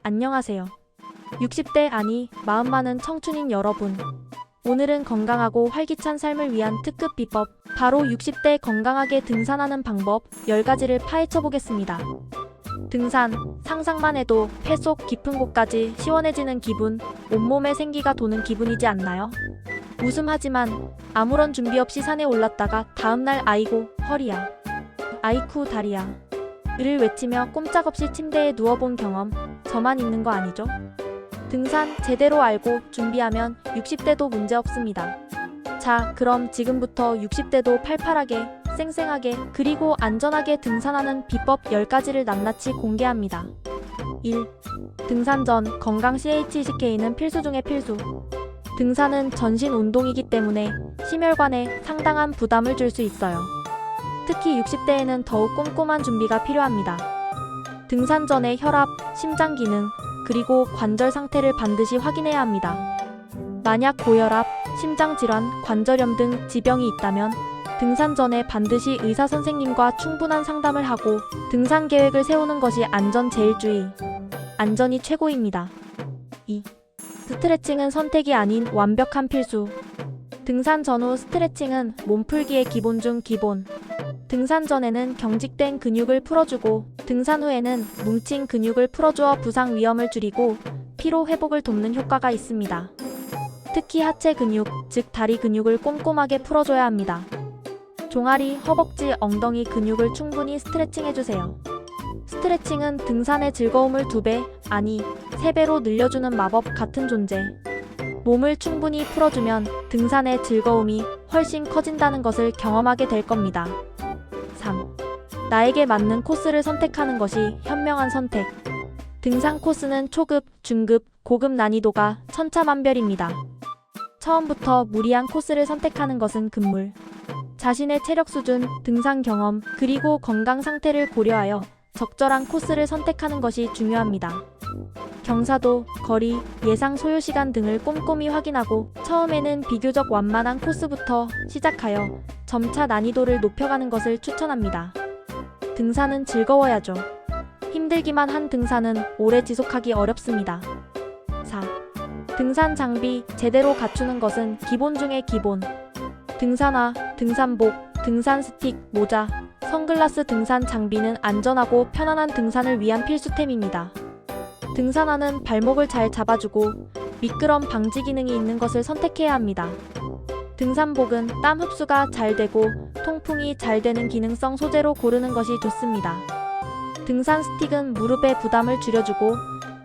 안녕하세요. 60대 아니 마음 많은 청춘인 여러분. 오늘은 건강하고 활기찬 삶을 위한 특급 비법, 바로 60대 건강하게 등산하는 방법 10가지를 파헤쳐 보겠습니다. 등산, 상상만 해도 폐 속 깊은 곳까지 시원해지는 기분, 온몸에 생기가 도는 기분이지 않나요? 웃음하지만 아무런 준비 없이 산에 올랐다가 다음날 아이고 허리야, 아이쿠 다리야 를 외치며 꼼짝없이 침대에 누워본 경험, 저만 있는 거 아니죠? 등산 제대로 알고 준비하면 60대도 문제없습니다. 자, 그럼 지금부터 60대도 팔팔하게, 쌩쌩하게, 그리고 안전하게 등산하는 비법 10가지를 낱낱이 공개합니다. 1. 등산 전 건강 CHCK는 필수 중의 필수. 등산은 전신 운동이기 때문에 심혈관에 상당한 부담을 줄 수 있어요. 특히 60대에는 더욱 꼼꼼한 준비가 필요합니다. 등산 전에 혈압, 심장 기능, 그리고 관절 상태를 반드시 확인해야 합니다. 만약 고혈압, 심장질환, 관절염 등 지병이 있다면 등산 전에 반드시 의사 선생님과 충분한 상담을 하고 등산 계획을 세우는 것이 안전 제일주의. 안전이 최고입니다. 2. 스트레칭은 선택이 아닌 완벽한 필수. 등산 전후 스트레칭은 몸풀기의 기본 중 기본. 등산 전에는 경직된 근육을 풀어주고 등산 후에는 뭉친 근육을 풀어주어 부상 위험을 줄이고 피로 회복을 돕는 효과가 있습니다. 특히 하체 근육, 즉 다리 근육을 꼼꼼하게 풀어줘야 합니다. 종아리, 허벅지, 엉덩이 근육을 충분히 스트레칭해주세요. 스트레칭은 등산의 즐거움을 2배, 아니 3배로 늘려주는 마법 같은 존재. 몸을 충분히 풀어주면 등산의 즐거움이 훨씬 커진다는 것을 경험하게 될 겁니다. 3. 나에게 맞는 코스를 선택하는 것이 현명한 선택. 등산 코스는 초급, 중급, 고급 난이도가 천차만별입니다. 처음부터 무리한 코스를 선택하는 것은 금물. 자신의 체력 수준, 등산 경험, 그리고 건강 상태를 고려하여 적절한 코스를 선택하는 것이 중요합니다. 경사도, 거리, 예상 소요시간 등을 꼼꼼히 확인하고 처음에는 비교적 완만한 코스부터 시작하여 점차 난이도를 높여가는 것을 추천합니다. 등산은 즐거워야죠. 힘들기만 한 등산은 오래 지속하기 어렵습니다. 4. 등산 장비 제대로 갖추는 것은 기본 중의 기본. 등산화, 등산복, 등산 스틱, 모자, 선글라스 등산 장비는 안전하고 편안한 등산을 위한 필수템입니다. 등산화는 발목을 잘 잡아주고 미끄럼 방지 기능이 있는 것을 선택해야 합니다. 등산복은 땀 흡수가 잘 되고 통풍이 잘 되는 기능성 소재로 고르는 것이 좋습니다. 등산 스틱은 무릎의 부담을 줄여주고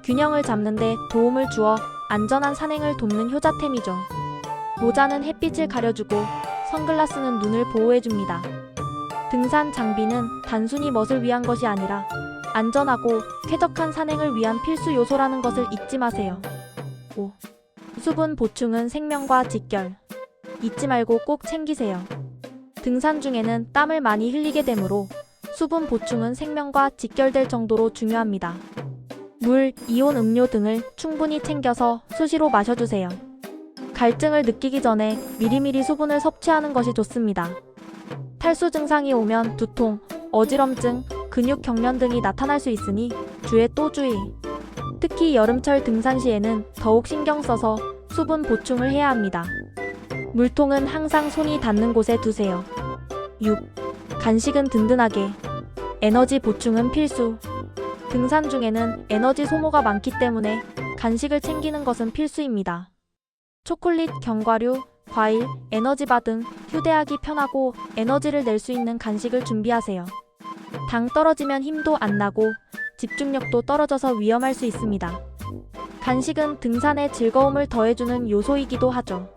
균형을 잡는 데 도움을 주어 안전한 산행을 돕는 효자템이죠. 모자는 햇빛을 가려주고 선글라스는 눈을 보호해줍니다. 등산 장비는 단순히 멋을 위한 것이 아니라 안전하고 쾌적한 산행을 위한 필수 요소라는 것을 잊지 마세요. 5. 수분 보충은 생명과 직결. 잊지 말고 꼭 챙기세요. 등산 중에는 땀을 많이 흘리게 되므로 수분 보충은 생명과 직결될 정도로 중요합니다. 물, 이온 음료 등을 충분히 챙겨서 수시로 마셔주세요. 갈증을 느끼기 전에 미리미리 수분을 섭취하는 것이 좋습니다. 탈수 증상이 오면 두통, 어지럼증, 근육 경련 등이 나타날 수 있으니 주에 또 주의. 특히 여름철 등산 시에는 더욱 신경 써서 수분 보충을 해야 합니다. 물통은 항상 손이 닿는 곳에 두세요. 6. 간식은 든든하게. 에너지 보충은 필수. 등산 중에는 에너지 소모가 많기 때문에 간식을 챙기는 것은 필수입니다. 초콜릿, 견과류, 과일, 에너지바 등 휴대하기 편하고 에너지를 낼 수 있는 간식을 준비하세요. 당 떨어지면 힘도 안 나고 집중력도 떨어져서 위험할 수 있습니다. 간식은 등산의 즐거움을 더해주는 요소이기도 하죠.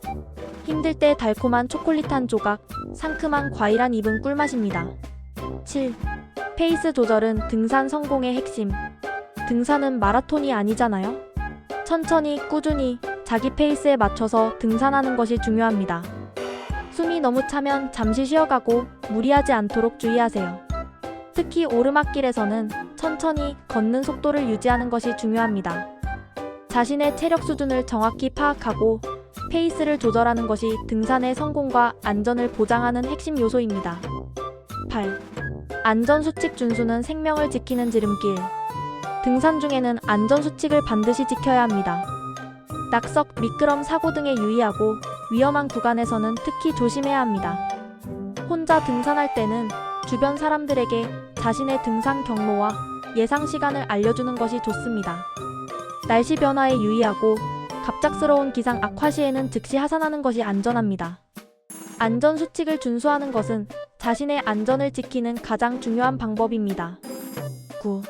힘들 때 달콤한 초콜릿 한 조각, 상큼한 과일 한 입은 꿀맛입니다. 7. 페이스 조절은 등산 성공의 핵심. 등산은 마라톤이 아니잖아요. 천천히, 꾸준히, 자기 페이스에 맞춰서 등산하는 것이 중요합니다. 숨이 너무 차면 잠시 쉬어가고 무리하지 않도록 주의하세요. 특히 오르막길에서는 천천히 걷는 속도를 유지하는 것이 중요합니다. 자신의 체력 수준을 정확히 파악하고 페이스를 조절하는 것이 등산의 성공과 안전을 보장하는 핵심 요소입니다. 8. 안전수칙 준수는 생명을 지키는 지름길. 등산 중에는 안전수칙을 반드시 지켜야 합니다. 낙석, 미끄럼, 사고 등에 유의하고 위험한 구간에서는 특히 조심해야 합니다. 혼자 등산할 때는 주변 사람들에게 자신의 등산 경로와 예상 시간을 알려주는 것이 좋습니다. 날씨 변화에 유의하고 갑작스러운 기상 악화 시에는 즉시 하산하는 것이 안전합니다. 안전수칙을 준수하는 것은 자신의 안전을 지키는 가장 중요한 방법입니다. 9.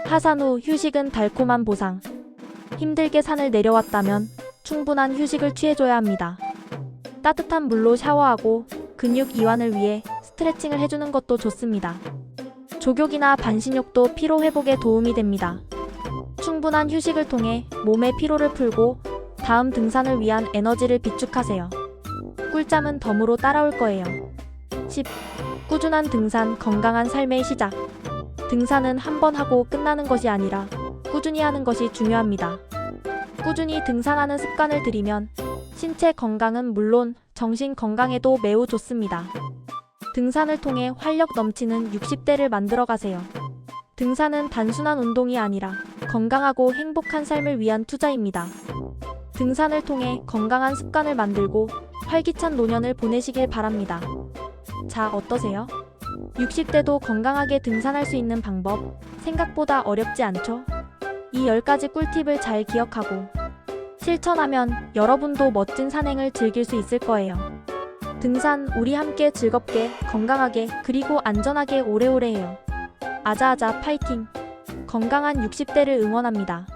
하산 후 휴식은 달콤한 보상. 힘들게 산을 내려왔다면 충분한 휴식을 취해줘야 합니다. 따뜻한 물로 샤워하고 근육 이완을 위해 스트레칭을 해주는 것도 좋습니다. 족욕이나 반신욕도 피로 회복에 도움이 됩니다. 충분한 휴식을 통해 몸의 피로를 풀고 다음 등산을 위한 에너지를 비축하세요. 꿀잠은 덤으로 따라올 거예요. 10. 꾸준한 등산, 건강한 삶의 시작. 등산은 한 번 하고 끝나는 것이 아니라 꾸준히 하는 것이 중요합니다. 꾸준히 등산하는 습관을 들이면 신체 건강은 물론 정신 건강에도 매우 좋습니다. 등산을 통해 활력 넘치는 60대를 만들어 가세요. 등산은 단순한 운동이 아니라 건강하고 행복한 삶을 위한 투자입니다. 등산을 통해 건강한 습관을 만들고 활기찬 노년을 보내시길 바랍니다. 자, 어떠세요? 60대도 건강하게 등산할 수 있는 방법, 생각보다 어렵지 않죠? 이 10가지 꿀팁을 잘 기억하고 실천하면 여러분도 멋진 산행을 즐길 수 있을 거예요. 등산, 우리 함께 즐겁게, 건강하게, 그리고 안전하게 오래오래 해요. 아자아자 파이팅! 건강한 60대를 응원합니다.